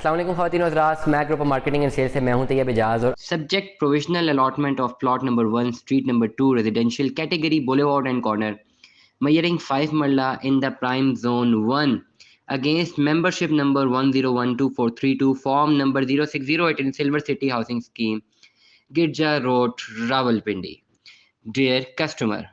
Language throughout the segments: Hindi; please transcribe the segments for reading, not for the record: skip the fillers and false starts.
अस्सलाम वालेकुम ख़वातीन और हज़रात, Smack group of marketing and sales से मैं हूं तैयब एजाज। और Subject provisional allotment of plot number 1, street number 2, residential category boulevard and corner, measuring 5 Marla in the prime zone 1 against membership number 10124322, form number 0608 in Silver City Housing Scheme, Girja Road, Rawalpindi. Dear customer,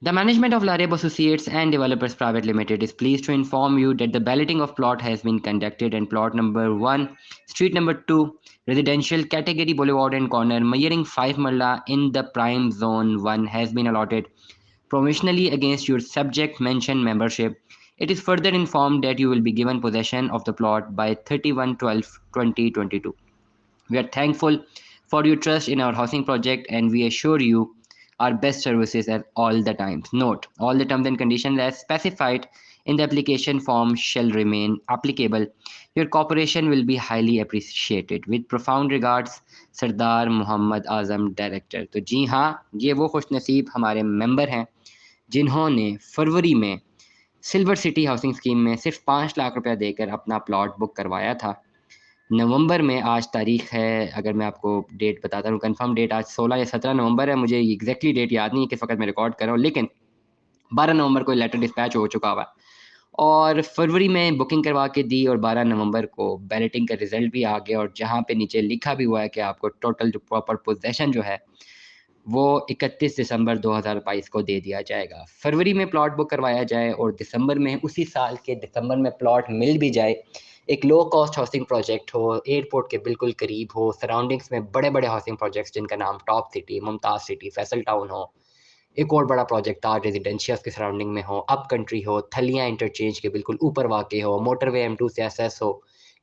the management of Lareb Associates and Developers Private Limited is pleased to inform you that the balloting of plot has been conducted and plot number 1, street number 2, residential category boulevard and corner, measuring 5 Marla in the prime zone 1 has been allotted provisionally against your subject mentioned membership. It is further informed that you will be given possession of the plot by 31/12/2022. We are thankful for your trust in our housing project and we assure you our best services at all the times. Note, all the terms and conditions as specified in the application form shall remain applicable. Your cooperation will be highly appreciated. With profound regards, Sardar Mohammad Azam director. तो जी हाँ, ये वो खुशनसीब हमारे मेंबर हैं जिन्होंने फरवरी में सिल्वर सिटी हाउसिंग स्कीम में सिर्फ 5 लाख रुपया देकर अपना प्लॉट बुक करवाया था। नवंबर में आज तारीख है, अगर मैं आपको डेट बताता हूँ, कंफर्म डेट आज 16 या 17 नवंबर है, मुझे एग्जैक्टली डेट याद नहीं है किस वक्त मैं रिकॉर्ड कर रहा हूँ, लेकिन 12 नवंबर को लेटर डिस्पैच हो चुका हुआ है और फरवरी में बुकिंग करवा के दी और 12 नवंबर को बैलेटिंग का रिजल्ट भी आ गया और जहाँ पे नीचे लिखा भी हुआ है कि आपको टोटल जो प्रॉपर पोजेशन जो है वो 31 दिसंबर 2022 को दे दिया जाएगा। फरवरी में प्लॉट बुक करवाया जाए और दिसंबर में, उसी साल के दिसंबर में प्लॉट मिल भी जाए, एक लो कॉस्ट हाउसिंग प्रोजेक्ट हो, एयरपोर्ट के बिल्कुल करीब हो, सराउंडिंग्स में बड़े बड़े हाउसिंग प्रोजेक्ट्स जिनका नाम top city, Mumtaz city, Faisal town हो, एक और बड़ा प्रोजेक्ट ताज रेजिडेंशियल की सराउंडिंग में हो, अप कंट्री हो, थलियाँ इंटरचेंज के बिल्कुल ऊपर वाक़ हो, मोटरवे M2 से एसएस हो,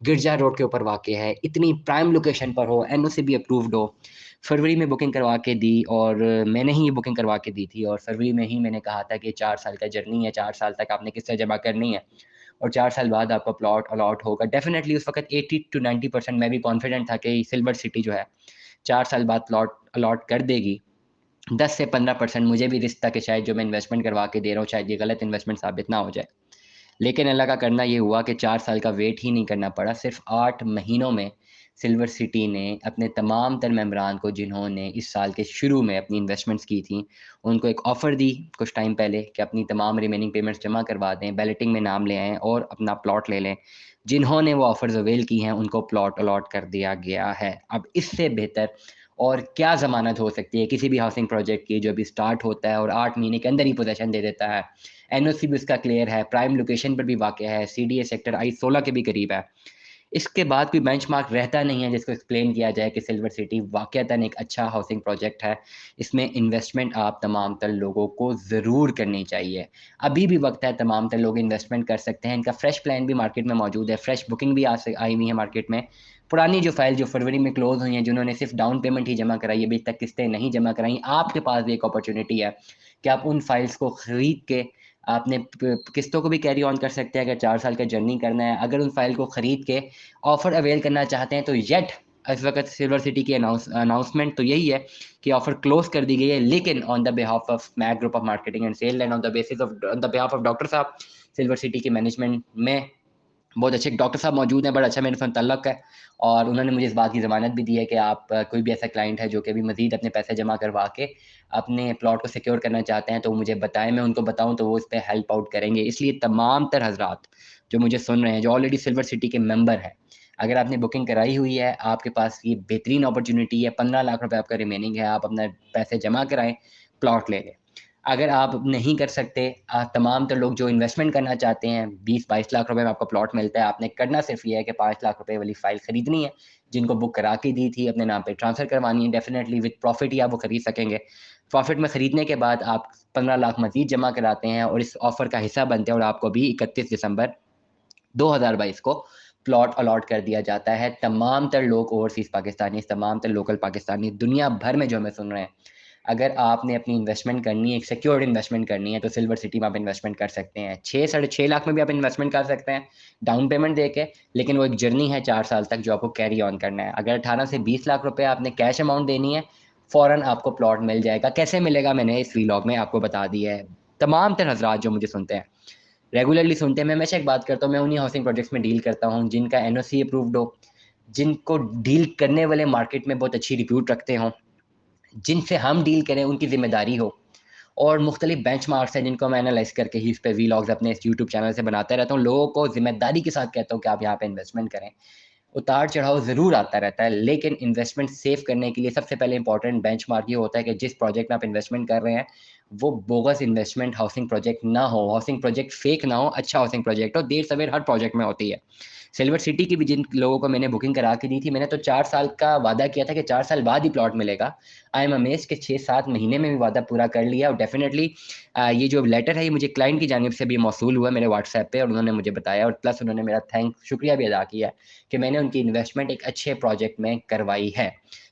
गिरजा रोड के ऊपर वाक़ है, इतनी प्राइम लोकेशन पर हो, एनओसी भी अप्रूव्ड हो। फरवरी में बुकिंग करवा के दी और मैंने ही ये बुकिंग करवा के दी थी और फरवरी में ही मैंने कहा था कि 4 साल का जर्नी है, 4 साल तक आपने किस्तें जमा करनी है और 4 साल बाद आपका प्लॉट अलॉट होगा। डेफ़िनेटली उस वक़्त 80 टू 90% मैं भी कॉन्फिडेंट था कि सिल्वर सिटी जो है 4 साल बाद प्लॉट अलॉट कर देगी। 10 से 15% मुझे भी रिस्क था कि शायद जो मैं इन्वेस्टमेंट करवा के दे रहा हूँ शायद ये गलत इन्वेस्टमेंट साबित ना हो जाए। लेकिन अल्लाह का करना ये हुआ कि 4 साल का वेट ही नहीं करना पड़ा। सिर्फ़ 8 महीनों में सिल्वर सिटी ने अपने तमाम तर मेंबरान को, जिन्होंने इस साल के शुरू में अपनी इन्वेस्टमेंट्स की थी, उनको एक ऑफ़र दी कुछ टाइम पहले कि अपनी तमाम रिमेनिंग पेमेंट्स जमा करवा दें, बैलेटिंग में नाम ले आएँ और अपना प्लॉट ले लें। जिन्होंने वो ऑफ़र्स अवेल की हैं, उनको प्लॉट अलॉट कर दिया गया है। अब इससे बेहतर और क्या ज़मानत हो सकती है किसी भी हाउसिंग प्रोजेक्ट की जो अभी स्टार्ट होता है और 8 महीने के अंदर ही पोज़ीशन दे देता है। एनओसी भी उसका क्लियर है, प्राइम लोकेशन पर भी वाक़या है, सीडीए सेक्टर I-16 के भी करीब है। इसके बाद कोई बेंचमार्क रहता नहीं है जिसको एक्सप्लेन किया जाए कि सिल्वर सिटी वाक़तन एक अच्छा हाउसिंग प्रोजेक्ट है। इसमें इन्वेस्टमेंट आप तमाम तर लोगों को ज़रूर करनी चाहिए। अभी भी वक़्त है, तमाम तर लोग इन्वेस्टमेंट कर सकते हैं। इनका फ्रेश प्लान भी मार्केट में मौजूद है, फ्रेश बुकिंग भी आई हुई है मार्केट में। पुरानी जो फ़ाइल जो फरवरी में क्लोज़ हुई हैं, जिन्होंने सिर्फ़ डाउन पेमेंट ही जमा कराई है, अभी तक किस्तें नहीं जमा कराई, आपके पास भी एक अपॉर्च्युनिटी है कि आप उन फ़ाइल्स को ख़रीद के आपने किस्तों को भी कैरी ऑन कर सकते हैं अगर 4 साल का जर्नी करना है। अगर उन फ़ाइल को ख़रीद के ऑफ़र अवेल करना चाहते हैं तो येट इस वक़्त सिल्वर सिटी की अनाउंसमेंट तो यही है कि ऑफ़र क्लोज़ कर दी गई है, लेकिन on the behalf of Smack group of marketing and sale and on the behalf of doctor साहब, सिल्वर सिटी के मैनेजमेंट में बहुत अच्छे डॉक्टर साहब मौजूद हैं, बड़ा अच्छा मेरे साथ तल्लक है और उन्होंने मुझे इस बात की ज़मानत भी दी है कि आप कोई भी ऐसा क्लाइंट है जो कि अभी मज़ीद अपने पैसे जमा करवा के अपने प्लॉट को सिक्योर करना चाहते हैं, तो मुझे बताएँ, मैं उनको बताऊँ तो वो इस पे हेल्प आउट करेंगे। इसलिए तमाम तर हज़रात जो मुझे सुन रहे हैं, जो ऑलरेडी सिल्वर सिटी के मेंबर हैं, अगर आपने बुकिंग कराई हुई है, आपके पास ये बेहतरीन अपॉर्च्युनिटी है, 15 लाख रुपए आपका रिमेनिंग है, आप अपना पैसे जमा कराएँ, प्लॉट ले लें। अगर आप नहीं कर सकते, तमाम तो लोग जो इन्वेस्टमेंट करना चाहते हैं, 20-22 लाख रुपए में आपको प्लॉट मिलता है, आपने करना सिर्फ ये है कि 5 लाख रुपए वाली फ़ाइल खरीदनी है, जिनको बुक करा के दी थी, अपने नाम पे ट्रांसफ़र करवानी है, डेफ़िनेटली विद प्रॉफ़िट ही आप वो खरीद सकेंगे। प्रॉफ़िट में खरीदने के बाद आप 15 लाख मज़ीद जमा कराते हैं और इस ऑफ़र का हिस्सा बनते हैं और आपको भी 31 दिसंबर 2022 को प्लॉट अलॉट कर दिया जाता है। तमाम तर लोग ओवरसीज़ पाकिस्तानी, तमाम तर लोकल पाकिस्तानी, दुनिया भर में जो हमें सुन रहे हैं, अगर आपने अपनी इन्वेस्टमेंट करनी है, एक सिक्योर्ड इन्वेस्टमेंट करनी है, तो सिल्वर सिटी में आप इन्वेस्टमेंट कर सकते हैं। 6 साढ़े 6 लाख में भी आप इन्वेस्टमेंट कर सकते हैं, डाउन पेमेंट देके, लेकिन वो एक जर्नी है 4 साल तक जो आपको कैरी ऑन करना है। अगर 18 से 20 लाख रुपए आपने कैश अमाउंट देनी है, फ़ौरन आपको प्लॉट मिल जाएगा। कैसे मिलेगा मैंने इस व्लॉग में आपको बता दिया है। तमाम तर हज़रात जो मुझे सुनते हैं, रेगुलरली सुनते हैं। मैं हमेशा एक बात करता हूँ, मैं उन्हीं हाउसिंग प्रोजेक्ट्स में डील करता हूँ जिनका एनओसी अप्रूव्ड हो, जिनको डील करने वाले मार्केट में बहुत अच्छी रिप्यूट रखते हों, जिनसे हम डील करें उनकी ज़िम्मेदारी हो, और मुख्तलिफ बेंचमार्क्स हैं जिनको मैं एनालाइज़ करके ही इस पे वीलॉग्स अपने इस यूट्यूब चैनल से बनाता रहता हूँ। लोगों को ज़िम्मेदारी के साथ कहता हूँ कि आप यहाँ पे इन्वेस्टमेंट करें। उतार-चढ़ाव ज़रूर आता रहता है, लेकिन इन्वेस्टमेंट सेव करने के लिए सबसे पहले इम्पोर्टेंट बेंचमार्क ये होता है कि जिस प्रोजेक्ट में आप इन्वेस्टमेंट कर रहे हैं, वो बोगस इन्वेस्टमेंट हाउसिंग प्रोजेक्ट ना हो, हाउसिंग प्रोजेक्ट फेक ना हो, अच्छा हाउसिंग प्रोजेक्ट हो। देर-सवेर हर प्रोजेक्ट में होती है। सिल्वर सिटी की भी जिन लोगों को मैंने बुकिंग करा के दी थी, मैंने तो 4 साल का वादा किया था कि 4 साल बाद ही प्लॉट मिलेगा। आई एम अमेज़्ड कि 6-7 महीने में भी वादा पूरा कर लिया, और डेफ़िनिटली ये जो लेटर है ये मुझे क्लाइंट की जानिब से भी मौसूल हुआ मेरे व्हाट्सएप पे, और उन्होंने मुझे बताया, और प्लस उन्होंने मेरा शुक्रिया भी अदा किया कि मैंने उनकी इन्वेस्टमेंट एक अच्छे प्रोजेक्ट में करवाई है।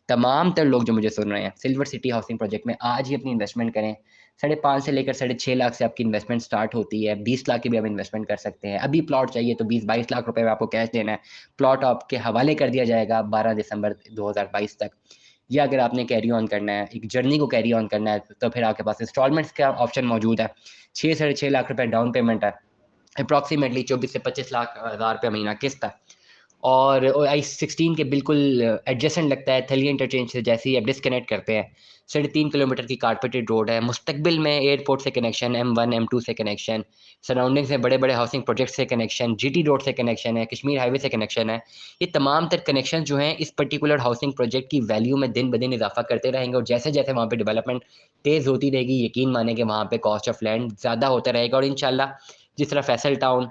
तमाम तर लोग जो मुझे सुन रहे हैं, सिल्वर सिटी हाउसिंग प्रोजेक्ट में आज ही अपनी इन्वेस्टमेंट करें। 5.5 से लेकर 6.5 लाख से आपकी इन्वेस्टमेंट स्टार्ट होती है। 20 लाख की भी आप इन्वेस्टमेंट कर सकते हैं। अभी प्लॉट चाहिए तो 20-22 लाख रुपए में आपको कैश देना है। प्लॉट आपके हवाले कर दिया जाएगा 12 दिसंबर 2022 तक। या अगर आपने कैरी ऑन करना है, एक जर्नी को कैरी ऑन करना है, तो फिर आपके पास इंस्टॉलमेंट्स का ऑप्शन मौजूद है। 6 साढ़े 6 लाख रुपए डाउन पेमेंट है। अप्रॉक्सिमेटली 24 से 25 लाख हज़ार रुपए महीना किस्त है। और I-16 के बिल्कुल एडजेसेंट लगता है, थलिया इंटरचेंज से जैसे ही आप डिस्कनेक्ट करते हैं। 3.5 किलोमीटर की कारपेटेड रोड है। मुस्तकबिल में एयरपोर्ट से कनेक्शन, M1, M2 से कनेक्शन, सराउंडिंग्स में बड़े-बड़े हाउसिंग प्रोजेक्ट से कनेक्शन, जीटी रोड से कनेक्शन है, कश्मीर हाईवे से कनेक्शन है। ये तमाम तर कनेक्शन जो हैं इस पर्टिकुलर हाउसिंग प्रोजेक्ट की वैल्यू में दिन-ब-दिन इज़ाफ़ा करते रहेंगे, और जैसे-जैसे वहाँ पे डेवलपमेंट तेज़ होती रहेगी, यकीन मानें कि वहाँ पे कॉस्ट ऑफ लैंड ज़्यादा होता रहेगा, और इंशाल्लाह जिस तरह Faisal town,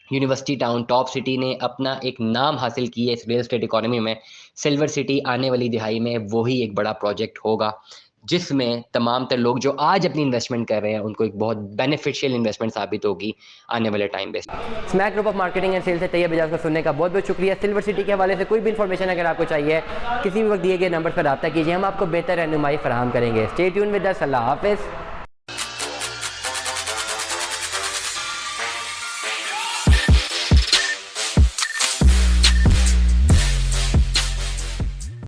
university town, top city ने अपना एक नाम हासिल किया इस रियल एस्टेट इकोनॉमी में, सिल्वर सिटी आने वाली दिहाई में वही एक बड़ा प्रोजेक्ट होगा, जिसमें तमाम तर लोग जो आज अपनी इन्वेस्टमेंट कर रहे हैं, उनको एक बहुत बेनिफिशियल इन्वेस्टमेंट साबित होगी आने वाले टाइम पे। Smack group of marketing and sale से तैयब एजाज को सुनने का बहुत बहुत शुक्रिया। सिल्वर सिटी के हवाले से कोई भी इन्फॉर्मेशन अगर आपको चाहिए, किसी भी वक्त दिए गए नंबर पर रब्ता कीजिए, हम आपको बेहतर रहनुमाई फराहम करेंगे। Stay tune with us. अल्लाह हाफ़िज़।